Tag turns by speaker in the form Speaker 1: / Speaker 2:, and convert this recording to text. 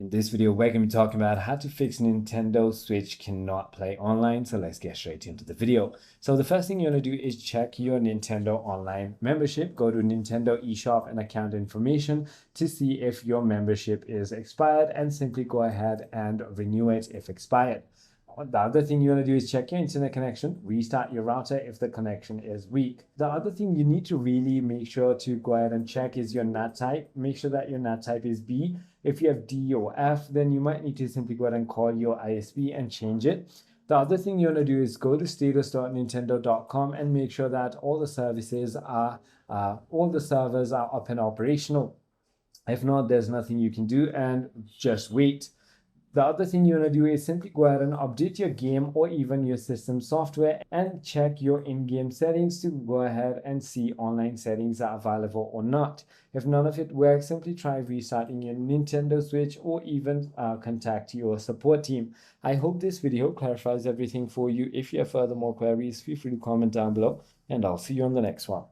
Speaker 1: In this video, we're going to be talking about how to fix Nintendo Switch cannot play online. So let's get straight into the video. So the first thing you want to do is check your Nintendo Online membership. Go to Nintendo eShop and account information to see if your membership is expired, and simply go ahead and renew it if expired. The other thing you want to do is check your internet connection, restart your router if the connection is weak. The other thing you need to really make sure to go ahead and check is your NAT type. Make sure that your NAT type is B. If you have D or F, then you might need to simply go ahead and call your ISP and change it. The other thing you want to do is go to status.nintendo.com and make sure that all the servers are up and operational. If not, there's nothing you can do, and just wait. The other thing you want to do is simply go ahead and update your game or even your system software and check your in-game settings to go ahead and see online settings are available or not. If none of it works, simply try restarting your Nintendo Switch or even contact your support team. I hope this video clarifies everything for you. If you have further more queries, feel free to comment down below, and I'll see you on the next one.